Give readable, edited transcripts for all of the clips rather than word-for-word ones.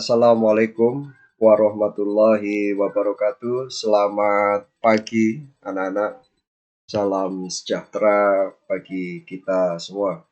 Assalamualaikum warahmatullahi wabarakatuh. Selamat pagi anak-anak. Salam sejahtera bagi kita semua.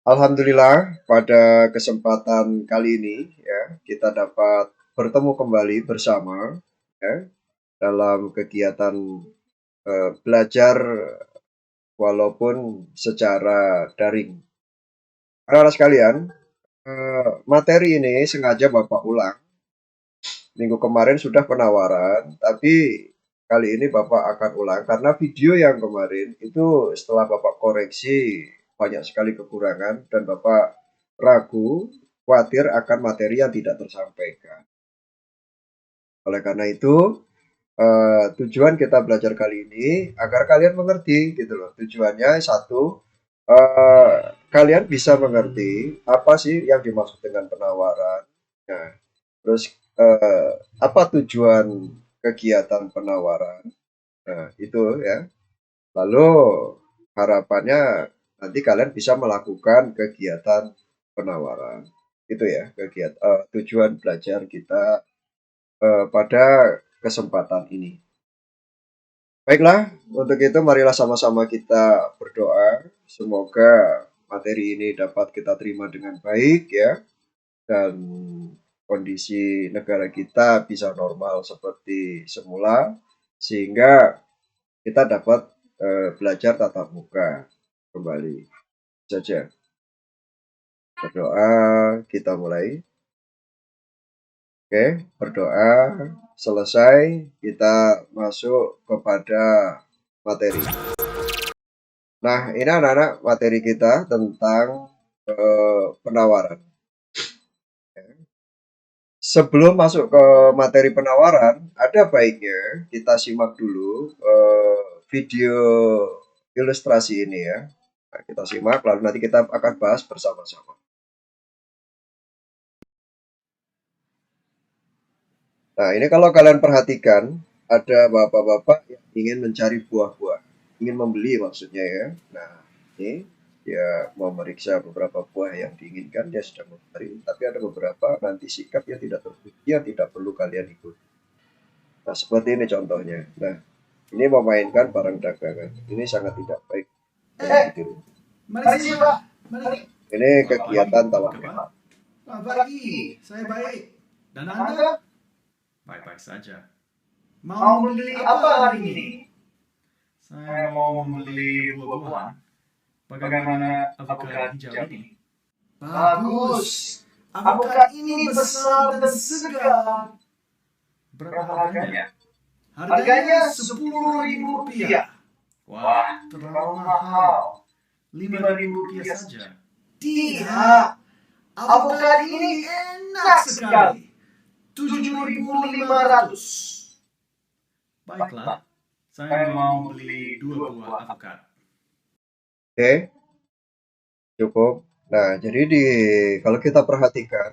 Alhamdulillah pada kesempatan kali ini ya kita dapat bertemu kembali bersama ya dalam kegiatan belajar walaupun secara daring. Anak-anak sekalian, materi ini sengaja Bapak ulang. Minggu kemarin sudah penawaran, tapi kali ini Bapak akan ulang karena video yang kemarin itu setelah Bapak koreksi banyak sekali kekurangan dan Bapak ragu, khawatir akan materi yang tidak tersampaikan. Oleh karena itu, tujuan kita belajar kali ini agar kalian mengerti gitu loh. Tujuannya satu, kalian bisa mengerti apa sih yang dimaksud dengan penawaran. Nah, terus apa tujuan kegiatan penawaran? Nah, itu ya. Lalu harapannya nanti kalian bisa melakukan kegiatan penawaran. Itu ya, kegiatan tujuan belajar kita pada kesempatan ini. Baiklah, untuk itu marilah sama-sama kita berdoa. Semoga materi ini dapat kita terima dengan baik ya. Dan kondisi negara kita bisa normal seperti semula sehingga kita dapat belajar tatap muka kembali saja. Berdoa, kita mulai. Oke, berdoa selesai, kita masuk kepada materi. Nah, ini anak-anak materi kita tentang penawaran. Sebelum masuk ke materi penawaran, ada baiknya kita simak dulu video ilustrasi ini ya. Nah, kita simak, lalu nanti kita akan bahas bersama-sama. Nah, ini kalau kalian perhatikan, ada bapak-bapak yang ingin mencari buah-buah. Ingin membeli maksudnya ya. Nah, ini dia mau meriksa beberapa buah yang diinginkan, dia sudah membeli. Tapi ada beberapa nanti sikap yang tidak terpuji, yang tidak perlu kalian ikut. Nah, seperti ini contohnya. Nah, ini memainkan barang dagangan. Ini sangat tidak baik. Mari sini Pak. Mari. Ini kegiatan tawar. Selamat pagi, saya baik. Dan Anda? Baik-baik saja. Mau membeli apa hari ini? Saya mau membeli buah-buahan. Bagaimana avokat hijau ini? Bagus. Avokat ini besar dan segar. Berapa harganya? Harganya Rp10.000. Wah, terlalu mahal. Rp5.000 saja. Tidak. Avokat ini enak sekali. 7.500. Baiklah, saya mau beli 2 buah avokat. Oke, cukup. Nah, jadi kalau kita perhatikan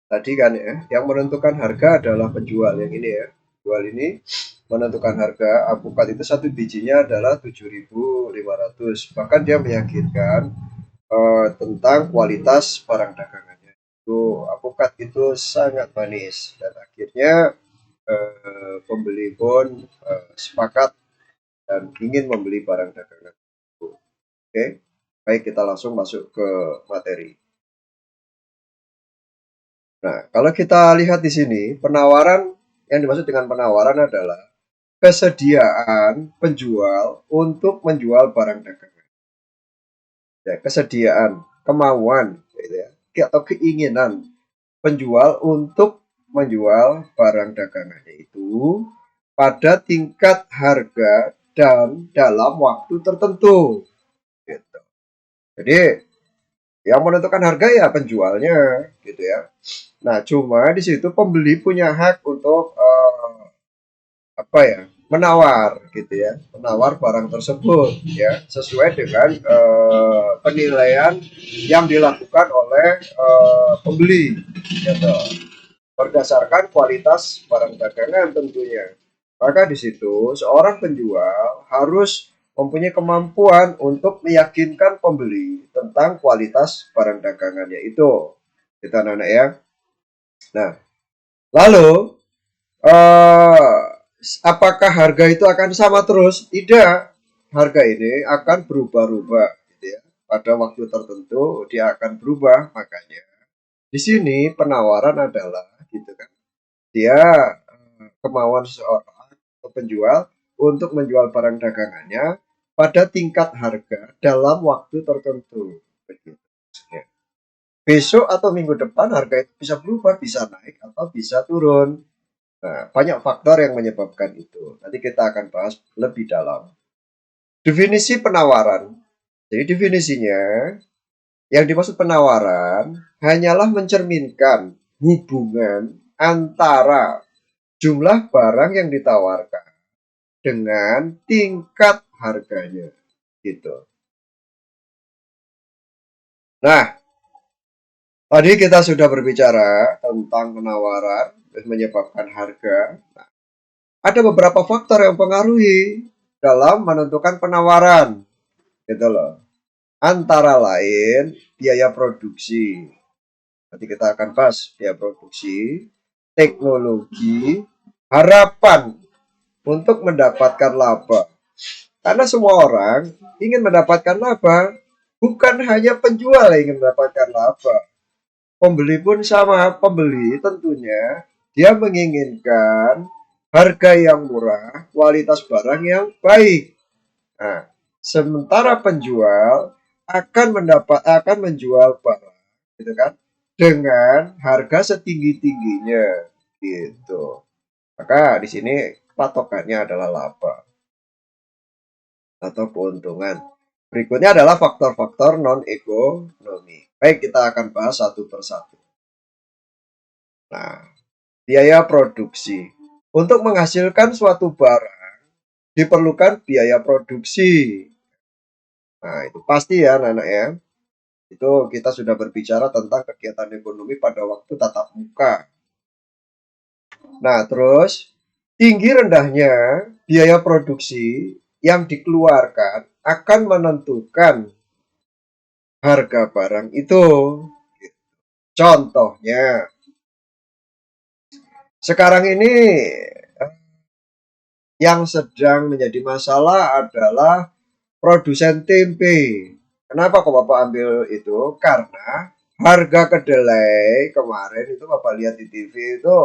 tadi kan ya, yang menentukan harga adalah penjual yang ini ya. Penjual ini menentukan harga avokat itu satu bijinya adalah 7.500. Bahkan dia meyakinkan tentang kualitas barang dagangannya. Itu avokat itu sangat manis dan akhirnya pembeli pun sepakat dan ingin membeli barang dagangan. Oke, baik kita langsung masuk ke materi. Nah, kalau kita lihat di sini, penawaran yang dimaksud dengan penawaran adalah kesediaan penjual untuk menjual barang dagangan. Ya, kesediaan, kemauan, gitu ya, atau keinginan penjual untuk menjual barang dagangannya itu pada tingkat harga dan dalam waktu tertentu. Gitu. Jadi yang menentukan harga ya penjualnya, gitu ya. Nah, cuma di situ pembeli punya hak untuk menawar, gitu ya, menawar barang tersebut, ya, sesuai dengan penilaian yang dilakukan oleh pembeli, gitu, berdasarkan kualitas barang dagangan tentunya. Maka di situ seorang penjual harus mempunyai kemampuan untuk meyakinkan pembeli tentang kualitas barang dagangannya itu. Kita anak-anak ya. Nah, lalu eh, apakah harga itu akan sama terus? Tidak. Harga ini akan berubah-ubah gitu ya. Pada waktu tertentu dia akan berubah. Makanya di sini penawaran adalah gitu kan. Dia kemauan seseorang atau penjual untuk menjual barang dagangannya pada tingkat harga dalam waktu tertentu. Begitu. Ya. Besok atau minggu depan harga itu bisa berubah, bisa naik atau bisa turun. Nah, banyak faktor yang menyebabkan itu. Nanti kita akan bahas lebih dalam. Definisi penawaran. Jadi definisinya, yang dimaksud penawaran hanyalah mencerminkan hubungan antara jumlah barang yang ditawarkan dengan tingkat harganya. Gitu. Nah, tadi kita sudah berbicara tentang penawaran menyebabkan harga. Nah, ada beberapa faktor yang mempengaruhi dalam menentukan penawaran, gitu loh. Antara lain biaya produksi. Nanti kita akan bahas biaya produksi, teknologi, harapan untuk mendapatkan laba. Karena semua orang ingin mendapatkan laba, bukan hanya penjual yang ingin mendapatkan laba. Pembeli pun sama, pembeli tentunya dia menginginkan harga yang murah, kualitas barang yang baik. Nah, sementara penjual akan menjual barang, gitu kan, dengan harga setinggi-tingginya, gitu. Maka di sini patokannya adalah laba atau keuntungan. Berikutnya adalah faktor-faktor non-ekonomi. Baik, kita akan bahas satu persatu. Nah, biaya produksi. Untuk menghasilkan suatu barang, diperlukan biaya produksi. Nah, itu pasti ya, anak-anak ya. Itu kita sudah berbicara tentang kegiatan ekonomi pada waktu tatap muka. Nah, terus tinggi rendahnya biaya produksi yang dikeluarkan akan menentukan harga barang itu. Contohnya, sekarang ini yang sedang menjadi masalah adalah produsen tempe. Kenapa kok Bapak ambil itu? Karena harga kedelai kemarin itu Bapak lihat di TV itu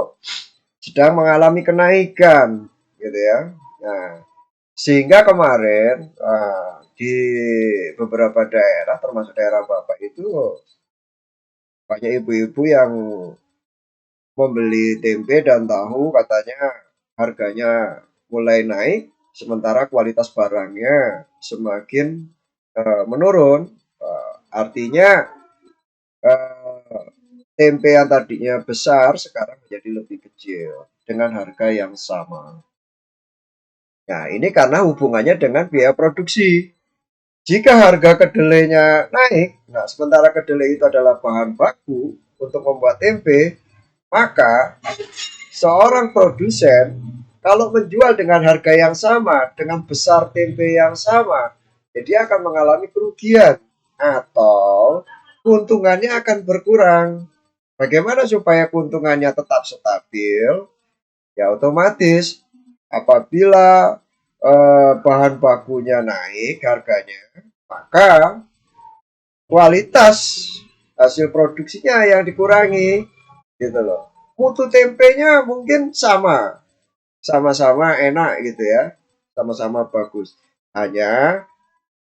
sedang mengalami kenaikan, gitu ya. Nah, sehingga kemarin di beberapa daerah, termasuk daerah Bapak itu banyak ibu-ibu yang membeli tempe dan tahu, katanya harganya mulai naik, sementara kualitas barangnya semakin menurun. Artinya tempe yang tadinya besar sekarang menjadi lebih kecil dengan harga yang sama. Nah, ini karena hubungannya dengan biaya produksi. Jika harga kedelainya naik, nah sementara kedelai itu adalah bahan baku untuk membuat tempe, maka seorang produsen kalau menjual dengan harga yang sama, dengan besar tempe yang sama, ya dia akan mengalami kerugian atau keuntungannya akan berkurang. Bagaimana supaya keuntungannya tetap stabil? Ya otomatis apabila bahan bakunya naik harganya, maka kualitas hasil produksinya yang dikurangi, gitu loh. Mutu tempenya mungkin sama-sama enak gitu ya, sama-sama bagus. Hanya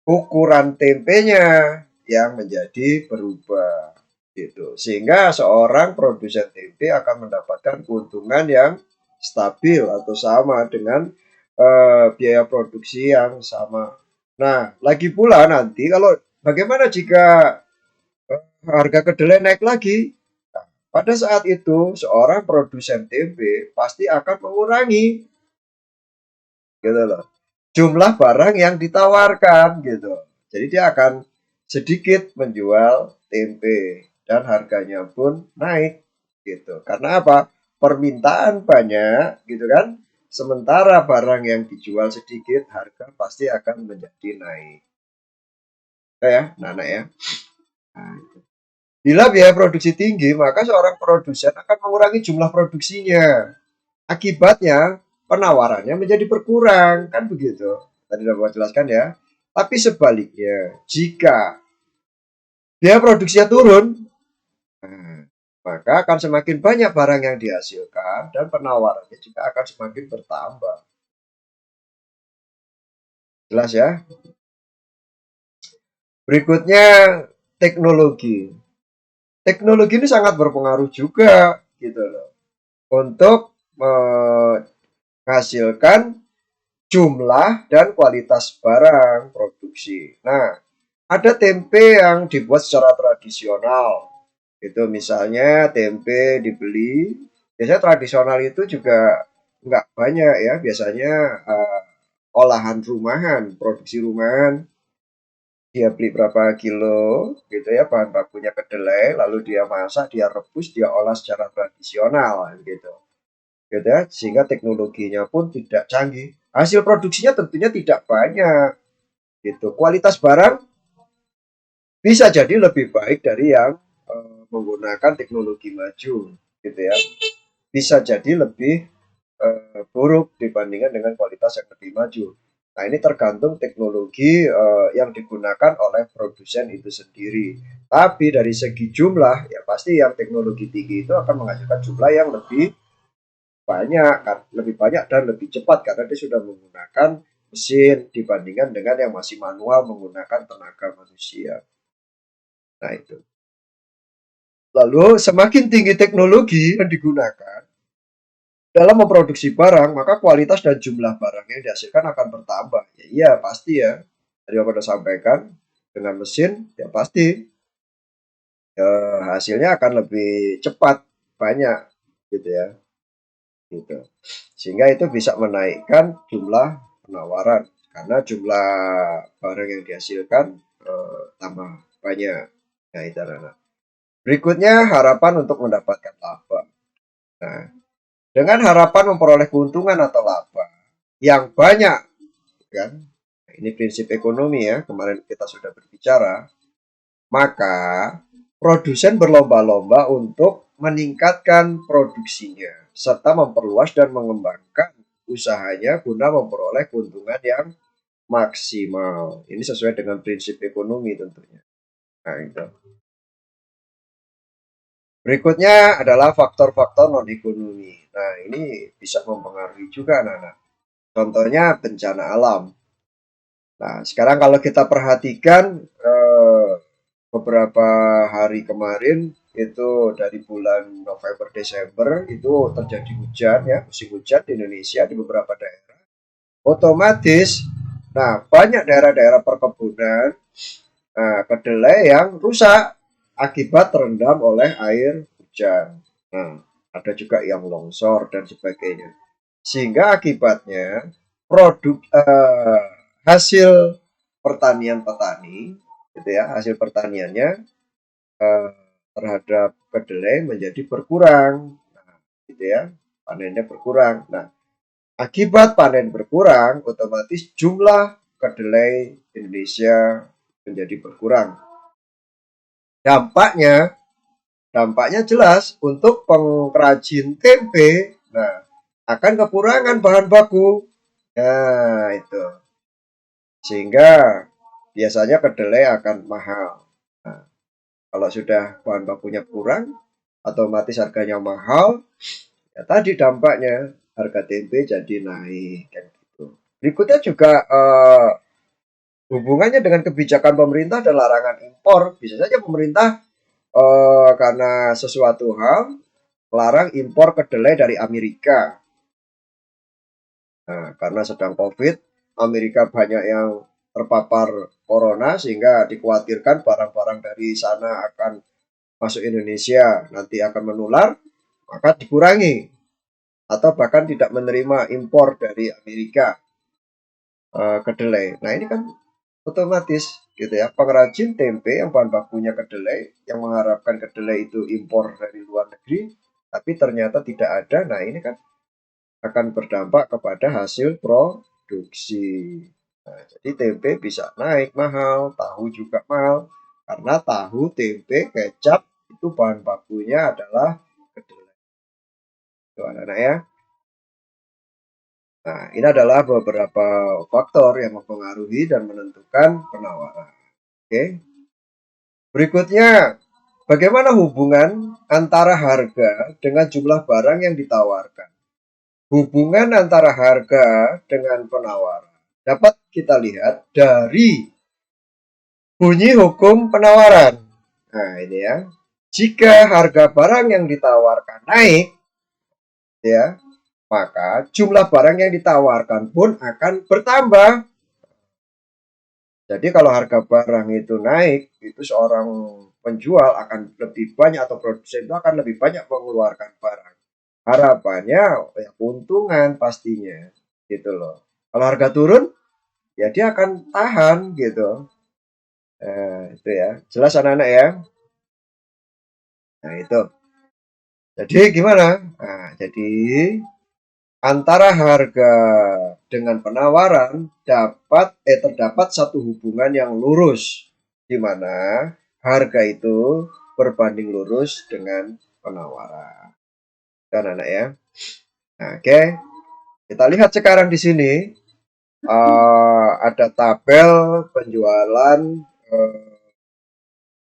ukuran tempenya yang menjadi berubah gitu. Sehingga seorang produsen tempe akan mendapatkan keuntungan yang stabil atau sama dengan biaya produksi yang sama. Nah, lagi pula nanti kalau bagaimana jika harga kedelai naik lagi? Nah, pada saat itu seorang produsen tempe pasti akan mengurangi gitu loh, jumlah barang yang ditawarkan gitu. Jadi dia akan sedikit menjual tempe dan harganya pun naik gitu. Karena apa? Permintaan banyak gitu kan. Sementara barang yang dijual sedikit, harga pasti akan menjadi naik. Oke ya, Nana ya. Nah, Bila biaya produksi tinggi, maka seorang produsen akan mengurangi jumlah produksinya. Akibatnya, penawarannya menjadi berkurang. Kan begitu. Tadi sudah Bapak jelaskan ya. Tapi sebaliknya, jika biaya produksinya turun, nah, maka akan semakin banyak barang yang dihasilkan dan penawarannya juga akan semakin bertambah. Jelas ya? Berikutnya, teknologi. Teknologi ini sangat berpengaruh juga gitu loh untuk menghasilkan jumlah dan kualitas barang produksi. Nah, ada tempe yang dibuat secara tradisional. Itu misalnya tempe dibeli. Biasanya tradisional itu juga nggak banyak ya. Biasanya olahan rumahan, produksi rumahan. Dia beli berapa kilo gitu ya bahan bakunya kedelai, lalu dia masak, dia rebus, dia olah secara tradisional gitu. Gitu ya, sehingga teknologinya pun tidak canggih. Hasil produksinya tentunya tidak banyak gitu. Kualitas barang bisa jadi lebih baik dari yang menggunakan teknologi maju gitu ya. Bisa jadi lebih buruk dibandingkan dengan kualitas yang lebih maju. Nah, ini tergantung teknologi yang digunakan oleh produsen itu sendiri. Tapi dari segi jumlah, ya pasti yang teknologi tinggi itu akan menghasilkan jumlah yang lebih banyak dan lebih cepat karena dia sudah menggunakan mesin dibandingkan dengan yang masih manual menggunakan tenaga manusia. Nah, itu. Lalu semakin tinggi teknologi yang digunakan dalam memproduksi barang, maka kualitas dan jumlah barang yang dihasilkan akan bertambah. Ya, iya, pasti ya. Tadi Bapak sudah sampaikan, dengan mesin, ya pasti hasilnya akan lebih cepat, banyak, gitu ya. Gitu. Sehingga itu bisa menaikkan jumlah penawaran. Karena jumlah barang yang dihasilkan tambah banyak. Nah, itu anak. Berikutnya, harapan untuk mendapatkan laba. Nah, dengan harapan memperoleh keuntungan atau laba yang banyak, kan? Ini prinsip ekonomi ya, kemarin kita sudah berbicara. Maka produsen berlomba-lomba untuk meningkatkan produksinya serta memperluas dan mengembangkan usahanya guna memperoleh keuntungan yang maksimal. Ini sesuai dengan prinsip ekonomi tentunya. Nah, itu. Berikutnya adalah faktor-faktor non-ekonomi. Nah, ini bisa mempengaruhi juga anak-anak. Contohnya bencana alam. Nah, sekarang kalau kita perhatikan beberapa hari kemarin itu dari bulan November Desember itu terjadi hujan ya, musim hujan di Indonesia di beberapa daerah. Otomatis, nah banyak daerah-daerah perkebunan kedelai yang rusak akibat terendam oleh air hujan. Nah, ada juga yang longsor dan sebagainya. Sehingga akibatnya produk hasil pertanian petani gitu ya, hasil pertaniannya terhadap kedelai menjadi berkurang. Nah, gitu ya, panennya berkurang. Nah, akibat panen berkurang, otomatis jumlah kedelai Indonesia menjadi berkurang. Dampaknya, dampaknya jelas untuk pengrajin tempe. Nah, akan kekurangan bahan baku. Nah, itu. Sehingga biasanya kedelai akan mahal. Nah, kalau sudah bahan bakunya kurang, otomatis harganya mahal. Ya, tadi dampaknya harga tempe jadi naik kan gitu. Berikutnya juga hubungannya dengan kebijakan pemerintah dan larangan impor. Bisa saja pemerintah karena sesuatu hal melarang impor kedelai dari Amerika. Nah, karena sedang COVID, Amerika banyak yang terpapar corona sehingga dikhawatirkan barang-barang dari sana akan masuk Indonesia nanti akan menular, maka dikurangi atau bahkan tidak menerima impor dari Amerika kedelai. Nah, ini kan otomatis gitu ya. Pengrajin tempe yang bahan bakunya kedelai yang mengharapkan kedelai itu impor dari luar negeri tapi ternyata tidak ada. Nah, ini kan akan berdampak kepada hasil produksi. Nah, jadi tempe bisa naik mahal, tahu juga mahal karena tahu, tempe, kecap itu bahan bakunya adalah kedelai. Itu anak-anak ya. Nah, ini adalah beberapa faktor yang mempengaruhi dan menentukan penawaran. Oke. Berikutnya, bagaimana hubungan antara harga dengan jumlah barang yang ditawarkan? Hubungan antara harga dengan penawaran dapat kita lihat dari bunyi hukum penawaran. Nah, ini ya. Jika harga barang yang ditawarkan naik, ya, maka jumlah barang yang ditawarkan pun akan bertambah. Jadi kalau harga barang itu naik, itu seorang penjual akan lebih banyak atau produsen itu akan lebih banyak mengeluarkan barang. Harapannya ya keuntungan pastinya gitu loh. Kalau harga turun, ya dia akan tahan gitu. Itu ya. Jelas anak-anak ya. Nah, itu. Jadi gimana? Nah, jadi antara harga dengan penawaran terdapat satu hubungan yang lurus di mana harga itu berbanding lurus dengan penawaran. Kan anak ya. Nah, oke. Kita lihat sekarang di sini ada tabel penjualan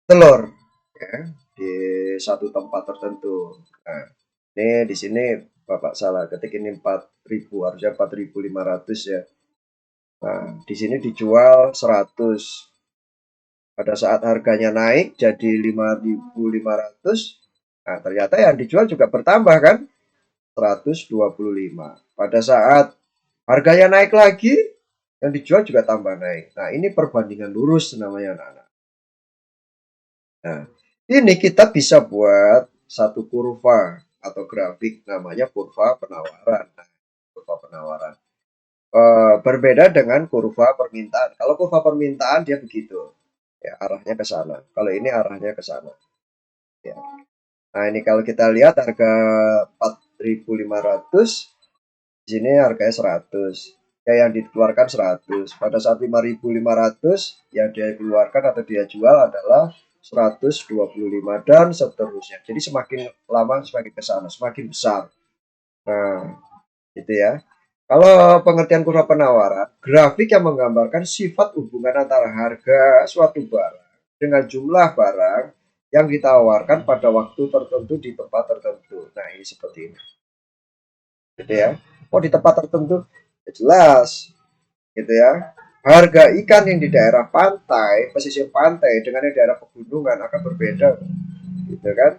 telur ya, di satu tempat tertentu. Nah, ini di sini Bapak salah ketik, ini 4.000, harusnya 4.500 ya. Nah, di sini dijual 100. Pada saat harganya naik jadi 5.500, nah ternyata yang dijual juga bertambah kan? 125. Pada saat harganya naik lagi, yang dijual juga tambah naik. Nah, ini perbandingan lurus namanya anak-anak. Nah, ini kita bisa buat satu kurva atau grafik namanya kurva penawaran. Nah, kurva penawaran. Berbeda dengan kurva permintaan. Kalau kurva permintaan dia begitu. Ya, arahnya ke sana. Kalau ini arahnya ke sana. Ya. Nah, ini kalau kita lihat harga 4.500, di sini harganya 100. Ya, yang dikeluarkan 100. Pada saat 5.500 yang dia keluarkan atau dia jual adalah 125 dan seterusnya. Jadi semakin lama semakin ke sana, semakin besar. Nah, gitu ya. Kalau pengertian kurva penawaran, grafik yang menggambarkan sifat hubungan antara harga suatu barang dengan jumlah barang yang ditawarkan pada waktu tertentu di tempat tertentu. Nah, ini seperti ini. Gitu ya. Oh, di tempat tertentu ya jelas. Gitu ya. Harga ikan yang di daerah pantai, pesisir pantai dengan yang di daerah pegunungan akan berbeda. Gitu kan?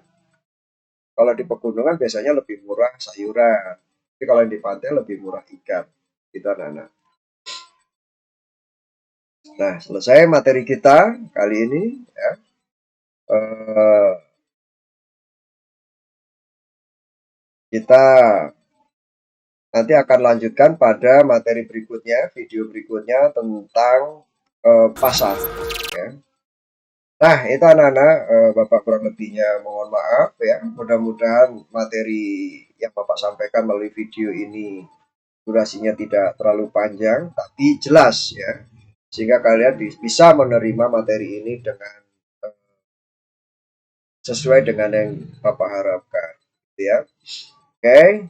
Kalau di pegunungan biasanya lebih murah sayuran. Tapi kalau yang di pantai lebih murah ikan. Gitu anak-anak. Nah, selesai materi kita kali ini ya. Kita nanti akan lanjutkan pada materi berikutnya, video berikutnya tentang pasar ya. Nah, itu anak-anak, Bapak kurang lebihnya mohon maaf ya. Mudah-mudahan materi yang Bapak sampaikan melalui video ini durasinya tidak terlalu panjang, tapi jelas ya. Sehingga kalian bisa menerima materi ini dengan sesuai dengan yang Bapak harapkan. Gitu ya. Oke.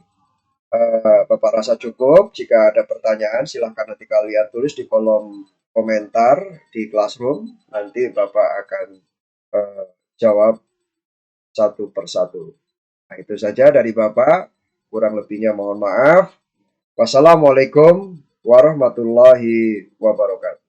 Bapak rasa cukup. Jika ada pertanyaan, silahkan nanti kalian tulis di kolom komentar di Classroom. Nanti Bapak akan jawab satu persatu. Nah, itu saja dari Bapak. Kurang lebihnya mohon maaf. Wassalamualaikum warahmatullahi wabarakatuh.